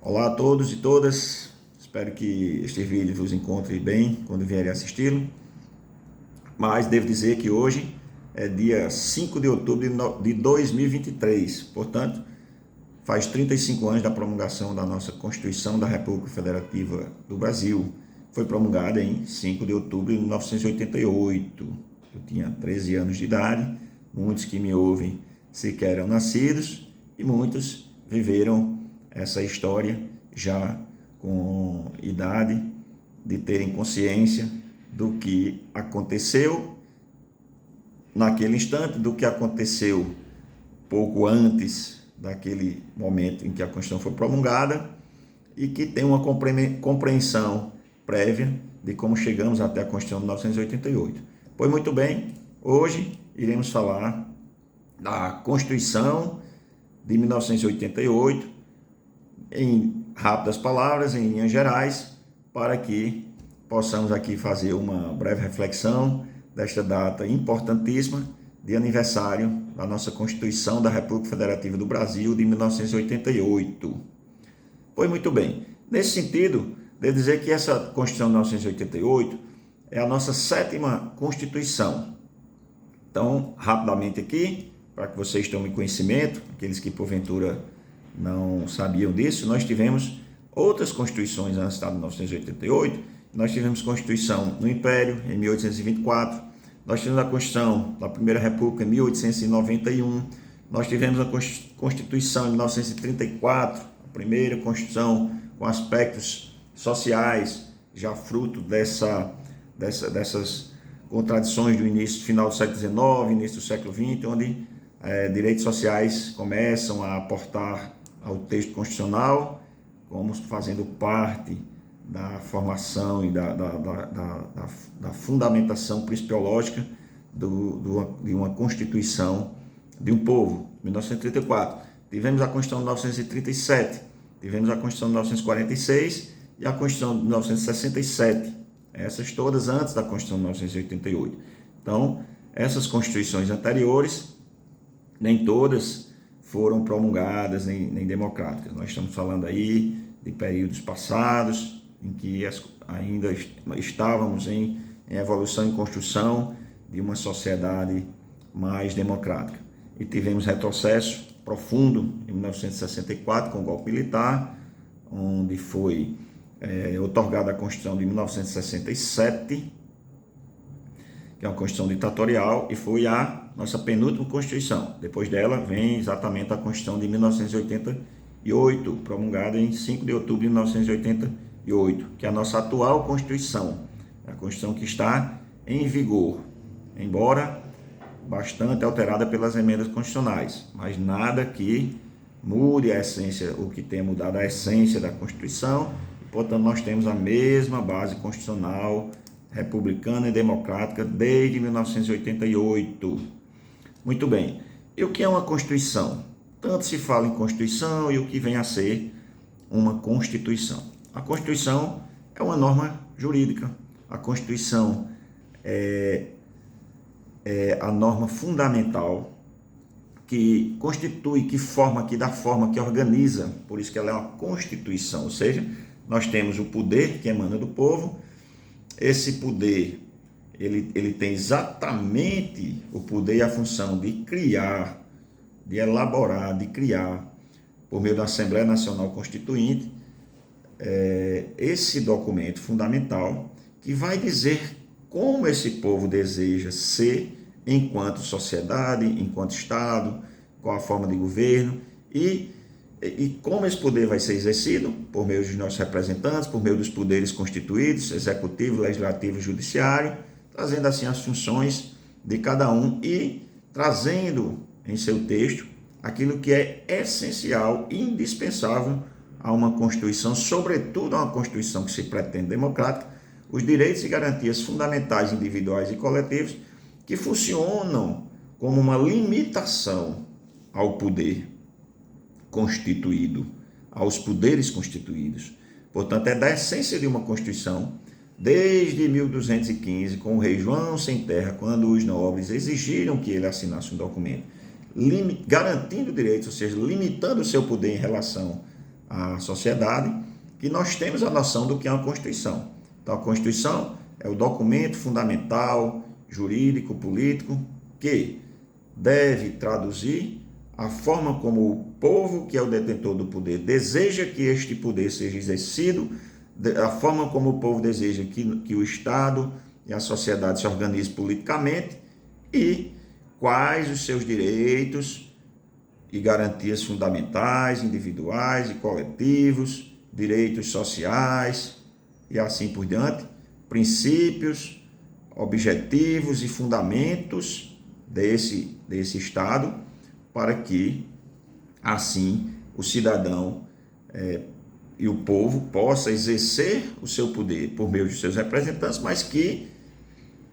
Olá a todos e todas, espero que este vídeo vos encontre bem quando vierem assisti-lo, mas devo dizer que hoje é dia 5 de outubro de 2023, portanto, faz 35 anos da promulgação da nossa Constituição da República Federativa do Brasil. Foi promulgada em 5 de outubro de 1988. Eu tinha 13 anos de idade, muitos que me ouvem sequer eram nascidos e muitos viveram essa história já com idade de terem consciência do que aconteceu naquele instante, do que aconteceu pouco antes daquele momento em que a Constituição foi promulgada e que tem uma compreensão prévia de como chegamos até a Constituição de 1988. Pois muito bem, hoje iremos falar da Constituição de 1988 em rápidas palavras, em linhas gerais, para que possamos aqui fazer uma breve reflexão desta data importantíssima de aniversário da nossa Constituição da República Federativa do Brasil de 1988. Pois muito bem, nesse sentido, devo dizer que essa Constituição de 1988 é a nossa 7ª Constituição. Então, rapidamente aqui, para que vocês tomem conhecimento, aqueles que porventura não sabiam disso, nós tivemos outras constituições antes de 1988. Nós tivemos Constituição no Império, em 1824, nós tivemos a Constituição da Primeira República, em 1891, nós tivemos a Constituição em 1934, a primeira Constituição com aspectos sociais, já fruto dessas contradições do final do século XIX, início do século XX, onde direitos sociais começam a aportar ao texto constitucional, como fazendo parte da formação e da fundamentação principiológica de uma Constituição de um povo. 1934. Tivemos a Constituição de 1937, tivemos a Constituição de 1946 e a Constituição de 1967. Essas todas antes da Constituição de 1988. Então, essas constituições anteriores, nem todas foram promulgadas nem democráticas. Nós estamos falando aí de períodos passados, em que ainda estávamos em evolução e construção de uma sociedade mais democrática. E tivemos retrocesso profundo em 1964 com o golpe militar, onde foi otorgada a Constituição de 1967, que é uma Constituição ditatorial, e foi a nossa penúltima Constituição. Depois dela vem exatamente a Constituição de 1988, promulgada em 5 de outubro de 1988, que é a nossa atual Constituição, a Constituição que está em vigor, embora bastante alterada pelas emendas constitucionais, mas nada que mude a essência, o que tenha mudado a essência da Constituição. Portanto, nós temos a mesma base constitucional republicana e democrática desde 1988. Muito bem. E o que é uma Constituição? Tanto se fala em Constituição e o que vem a ser uma Constituição. A Constituição é uma norma jurídica. A Constituição é a norma fundamental que constitui, que forma, que dá forma, que organiza. Por isso que ela é uma Constituição, ou seja, nós temos o poder que emana do povo. Esse poder, ele tem exatamente o poder e a função de criar, de elaborar, de criar, por meio da Assembleia Nacional Constituinte, esse documento fundamental que vai dizer como esse povo deseja ser enquanto sociedade, enquanto Estado, qual a forma de governo e como esse poder vai ser exercido por meio dos nossos representantes, por meio dos poderes constituídos, executivo, legislativo e judiciário, trazendo assim as funções de cada um e trazendo em seu texto aquilo que é essencial e indispensável a uma Constituição, sobretudo a uma Constituição que se pretende democrática, os direitos e garantias fundamentais individuais e coletivos que funcionam como uma limitação ao poder constituído, aos poderes constituídos. Portanto, é da essência de uma Constituição, desde 1215, com o rei João Sem Terra, quando os nobres exigiram que ele assinasse um documento garantindo direitos, ou seja, limitando o seu poder em relação à sociedade, que nós temos a noção do que é uma Constituição. Então, a Constituição é o documento fundamental, jurídico, político, que deve traduzir a forma como o povo, que é o detentor do poder, deseja que este poder seja exercido, a forma como o povo deseja que o Estado e a sociedade se organizem politicamente e quais os seus direitos e garantias fundamentais, individuais e coletivos, direitos sociais e assim por diante, princípios, objetivos e fundamentos desse Estado, para que, assim, o cidadão e o povo possa exercer o seu poder por meio de seus representantes, mas que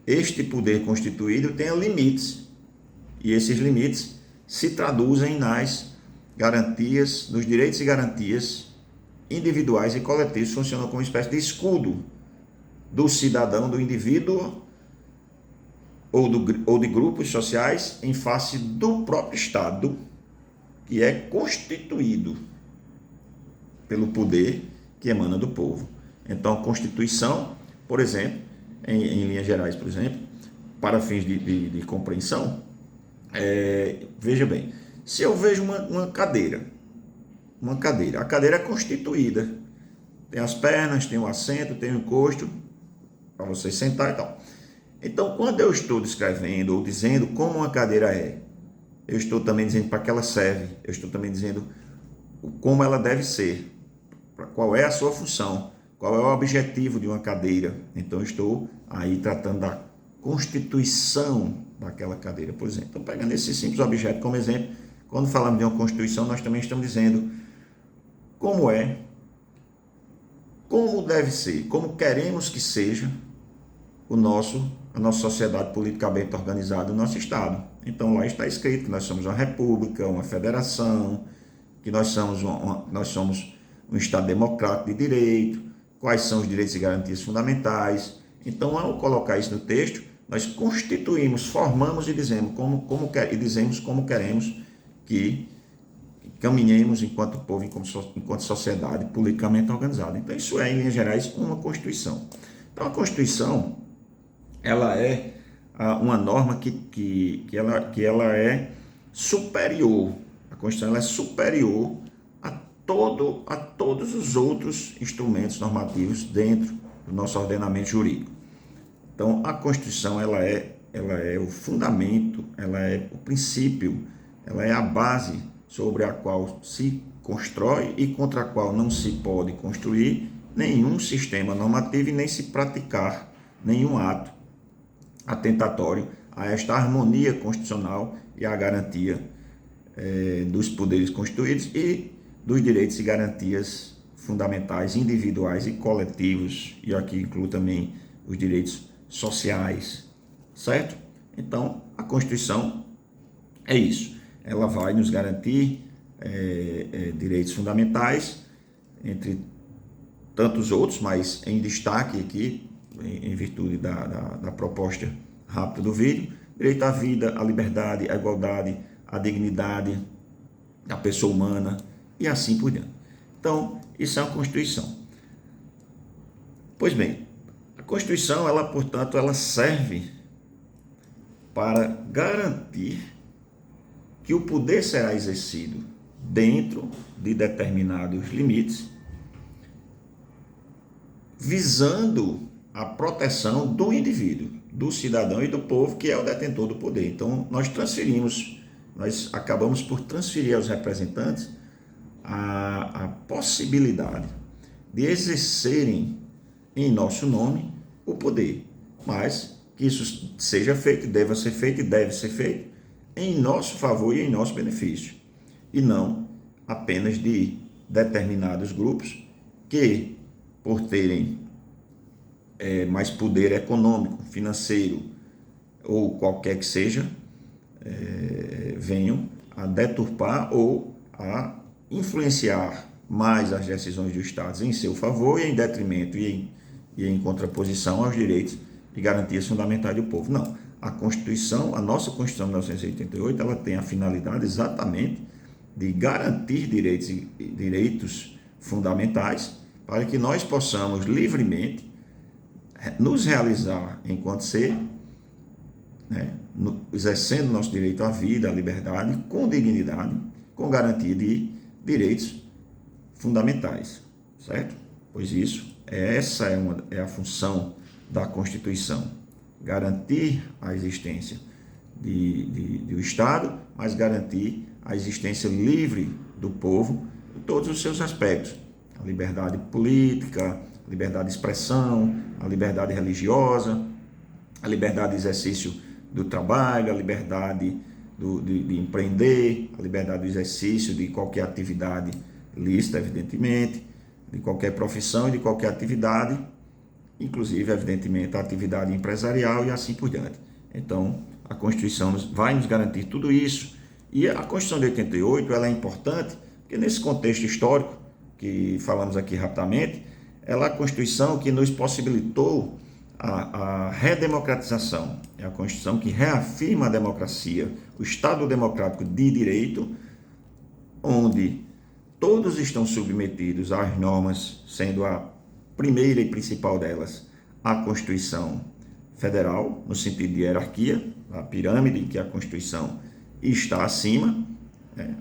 este poder constituído tenha limites, e esses limites se traduzem nas garantias, nos direitos e garantias individuais e coletivos, funcionam como uma espécie de escudo do cidadão, do indivíduo ou de grupos sociais em face do próprio Estado, que é constituído pelo poder que emana do povo. Então, a Constituição, por exemplo, em linhas gerais, por exemplo, para fins de compreensão, veja bem, se eu vejo uma cadeira, a cadeira é constituída, tem as pernas, tem o assento, tem o encosto, para você sentar e tal. Então, quando eu estou descrevendo ou dizendo como uma cadeira é, eu estou também dizendo para que ela serve, eu estou também dizendo como ela deve ser, qual é a sua função, qual é o objetivo de uma cadeira. Então, eu estou aí tratando da constituição daquela cadeira, por exemplo. Então, pegando esse simples objeto como exemplo, quando falamos de uma Constituição, nós também estamos dizendo como é, como deve ser, como queremos que seja a nossa sociedade politicamente organizada, o nosso Estado. Então, lá está escrito que nós somos uma república, uma federação, que nós somos um Estado democrático de direito, quais são os direitos e garantias fundamentais. Então, ao colocar isso no texto, nós constituímos, formamos e dizemos como queremos que caminhemos enquanto povo, enquanto sociedade politicamente organizada. Então, isso é, em linhas gerais, uma Constituição. Então, a Constituição, ela é uma norma que ela é superior. A Constituição ela é superior a todos os outros instrumentos normativos dentro do nosso ordenamento jurídico. Então, a Constituição ela é o fundamento, ela é o princípio, ela é a base sobre a qual se constrói e contra a qual não se pode construir nenhum sistema normativo e nem se praticar nenhum ato atentatório a esta harmonia constitucional e à garantia dos poderes constituídos e dos direitos e garantias fundamentais, individuais e coletivos, e aqui incluo também os direitos sociais, certo? Então, a Constituição é isso, ela vai nos garantir direitos fundamentais, entre tantos outros, mas em destaque aqui, em virtude da proposta rápida do vídeo, direito à vida, à liberdade, à igualdade, à dignidade da pessoa humana e assim por diante. Então, isso é uma Constituição. Pois bem, a Constituição, portanto, ela serve para garantir que o poder será exercido dentro de determinados limites, visando a proteção do indivíduo, do cidadão e do povo, que é o detentor do poder. Então, nós acabamos por transferir aos representantes a possibilidade de exercerem em nosso nome o poder, mas que isso seja feito, deva ser feito e deve ser feito em nosso favor e em nosso benefício, e não apenas de determinados grupos que, por terem mais poder econômico, financeiro ou qualquer que seja, venham a deturpar ou a influenciar mais as decisões dos Estados em seu favor e em detrimento e em contraposição aos direitos e garantias fundamentais do povo. Não, a Constituição, a nossa Constituição de 1988, ela tem a finalidade exatamente de garantir direitos fundamentais para que nós possamos livremente nos realizar enquanto ser, né, exercendo nosso direito à vida, à liberdade, com dignidade, com garantia de direitos fundamentais, certo? Pois essa é a função da Constituição, garantir a existência do Estado, mas garantir a existência livre do povo em todos os seus aspectos, a liberdade política, a liberdade de expressão, a liberdade religiosa, a liberdade de exercício do trabalho, a liberdade de empreender, a liberdade do exercício de qualquer atividade lícita, evidentemente, de qualquer profissão e de qualquer atividade, inclusive, evidentemente, a atividade empresarial e assim por diante. Então, a Constituição vai nos garantir tudo isso. E a Constituição de 88 ela é importante, porque nesse contexto histórico, que falamos aqui rapidamente, ela é a Constituição que nos possibilitou a redemocratização. É a Constituição que reafirma a democracia, o Estado democrático de direito, onde todos estão submetidos às normas, sendo a primeira e principal delas a Constituição Federal, no sentido de hierarquia, a pirâmide em que a Constituição está acima,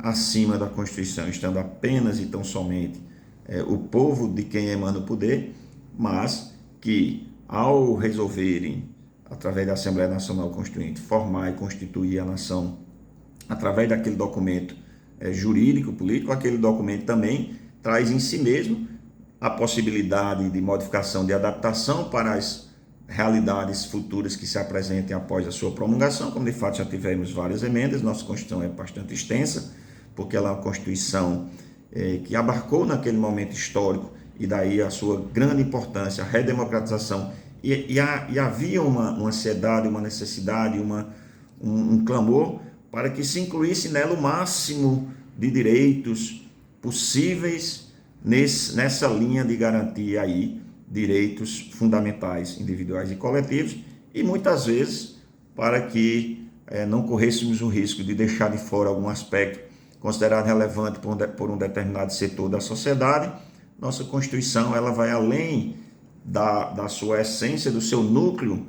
acima da Constituição, estando apenas e tão somente o povo de quem emana o poder, mas que ao resolverem, através da Assembleia Nacional Constituinte, formar e constituir a nação, através daquele documento jurídico, político, aquele documento também traz em si mesmo a possibilidade de modificação, de adaptação para as realidades futuras que se apresentem após a sua promulgação, como de fato já tivemos várias emendas. Nossa Constituição é bastante extensa, porque ela é uma Constituição que abarcou naquele momento histórico, e daí a sua grande importância, a redemocratização, e havia uma ansiedade, uma necessidade, um clamor para que se incluísse nela o máximo de direitos possíveis nessa linha de garantir aí direitos fundamentais, individuais e coletivos, e muitas vezes para que não corrêssemos o risco de deixar de fora algum aspecto considerado relevante por um determinado setor da sociedade. Nossa Constituição ela vai além da sua essência, do seu núcleo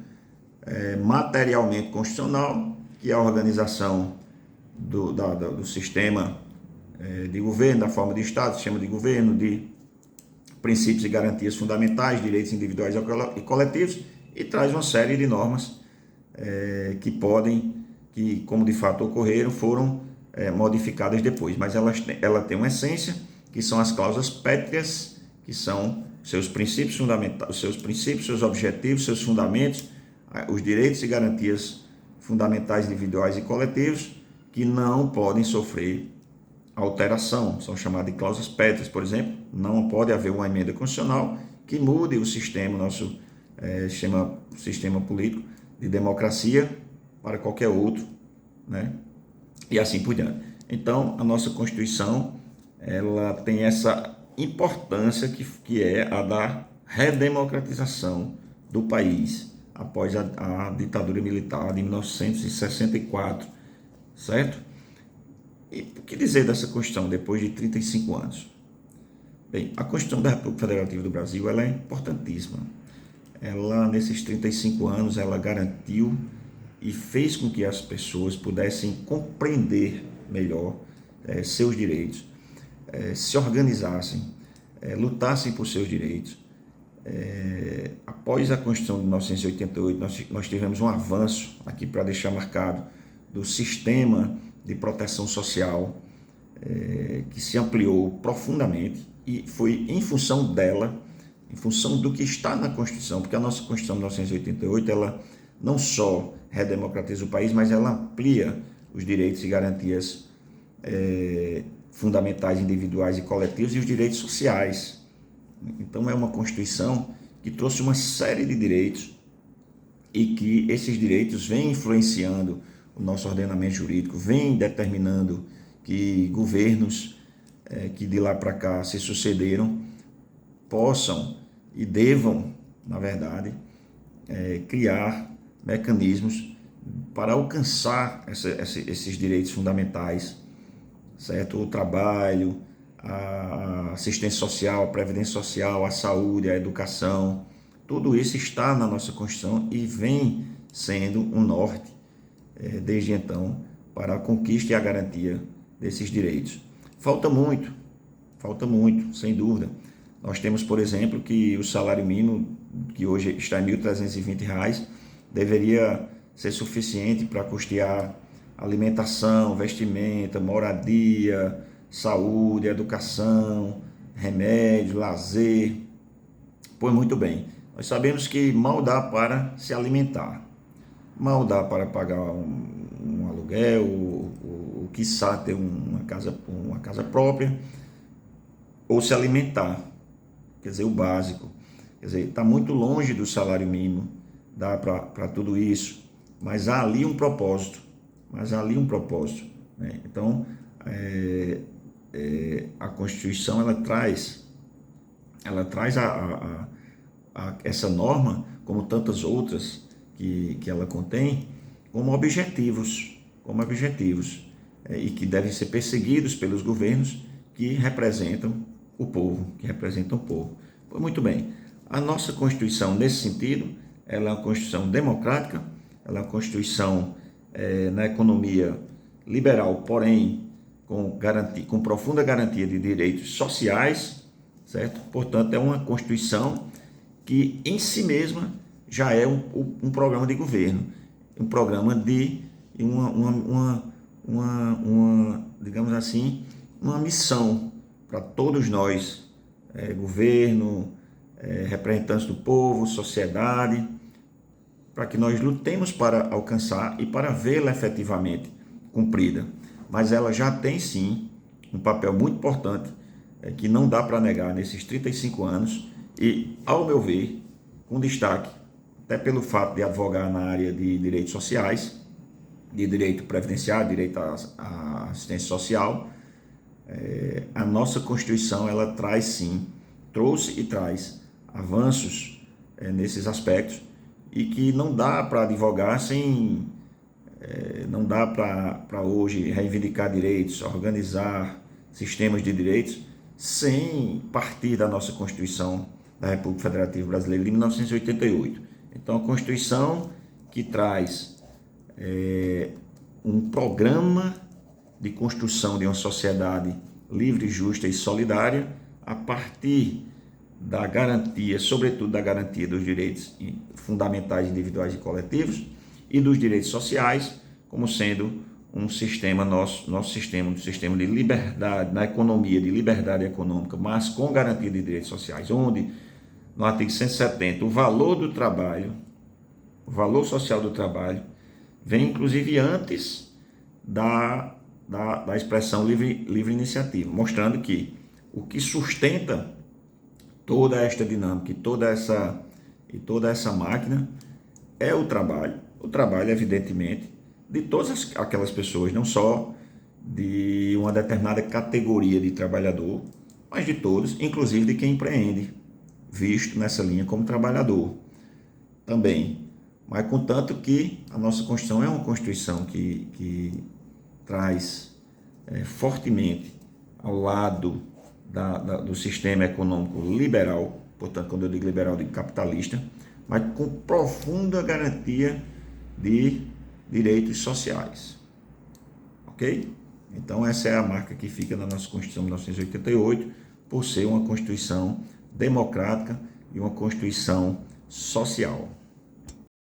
materialmente constitucional, que é a organização do sistema de governo, da forma de Estado, sistema de governo, de princípios e garantias fundamentais, direitos individuais e coletivos, e traz uma série de normas que como de fato ocorreram, foram modificadas depois, mas ela tem uma essência, que são as cláusulas pétreas, que são seus princípios fundamentais, seus objetivos, seus fundamentos, os direitos e garantias fundamentais individuais e coletivos, que não podem sofrer alteração, são chamadas de cláusulas pétreas. Por exemplo, não pode haver uma emenda constitucional que mude o sistema, nosso sistema político de democracia para qualquer outro, né? E assim por diante. Então, a nossa Constituição ela tem essa importância que é a da redemocratização do país após a ditadura militar de 1964, certo? E o que dizer dessa Constituição depois de 35 anos? Bem, a Constituição da República Federativa do Brasil ela é importantíssima. Ela, nesses 35 anos, ela garantiu e fez com que as pessoas pudessem compreender melhor seus direitos, se organizassem, lutassem por seus direitos. Após a Constituição de 1988, nós tivemos um avanço, aqui para deixar marcado, do sistema de proteção social, que se ampliou profundamente, e foi em função dela, em função do que está na Constituição, porque a nossa Constituição de 1988, ela não só redemocratiza o país, mas ela amplia os direitos e garantias fundamentais, individuais e coletivos, e os direitos sociais. Então é uma Constituição que trouxe uma série de direitos e que esses direitos vêm influenciando o nosso ordenamento jurídico, vêm determinando que governos que de lá para cá se sucederam possam e devam, na verdade, criar mecanismos para alcançar esses direitos fundamentais, certo? O trabalho, a assistência social, a previdência social, a saúde, a educação, tudo isso está na nossa Constituição e vem sendo um norte, desde então, para a conquista e a garantia desses direitos. Falta muito, sem dúvida. Nós temos, por exemplo, que o salário mínimo, que hoje está em R$ 1.320, deveria ser suficiente para custear alimentação, vestimenta, moradia, saúde, educação, remédio, lazer. Pois muito bem, nós sabemos que mal dá para se alimentar, mal dá para pagar um aluguel, ou quiçá ter uma casa própria, ou se alimentar, quer dizer, o básico. Quer dizer, está muito longe do salário mínimo, dá para tudo isso, mas há ali um propósito, né? Então, a Constituição, ela traz essa norma, como tantas outras que ela contém, como objetivos, e que devem ser perseguidos pelos governos que representam o povo, Pois muito bem, a nossa Constituição, nesse sentido, ela é uma Constituição democrática, ela é uma Constituição na economia liberal, porém com profunda garantia de direitos sociais, certo? Portanto, é uma Constituição que em si mesma já é um programa de governo, um programa de digamos assim, uma missão para todos nós, governo, representantes do povo, sociedade, para que nós lutemos para alcançar e para vê-la efetivamente cumprida. Mas ela já tem sim um papel muito importante, que não dá para negar nesses 35 anos e, ao meu ver, com destaque, até pelo fato de advogar na área de direitos sociais, de direito previdenciário, direito à assistência social, a nossa Constituição, ela trouxe e traz avanços nesses aspectos, e que não dá para advogar não dá para hoje reivindicar direitos, organizar sistemas de direitos, sem partir da nossa Constituição da República Federativa Brasileira de 1988. Então, a Constituição que traz um programa de construção de uma sociedade livre, justa e solidária, a partir da garantia, sobretudo da garantia dos direitos fundamentais individuais e coletivos e dos direitos sociais, como sendo um sistema, nosso sistema, um sistema de liberdade, na economia, de liberdade econômica, mas com garantia de direitos sociais, onde, no artigo 170, o valor do trabalho, o valor social do trabalho, vem inclusive antes da expressão livre iniciativa, mostrando que o que sustenta toda esta dinâmica e toda essa máquina é o trabalho, evidentemente, de todas aquelas pessoas, não só de uma determinada categoria de trabalhador, mas de todos, inclusive de quem empreende, visto nessa linha como trabalhador também. Mas contanto que a nossa Constituição é uma Constituição que traz fortemente ao lado do sistema econômico liberal, portanto, quando eu digo liberal, eu digo capitalista, mas com profunda garantia de direitos sociais. Ok? Então, essa é a marca que fica na nossa Constituição de 1988, por ser uma Constituição democrática e uma Constituição social.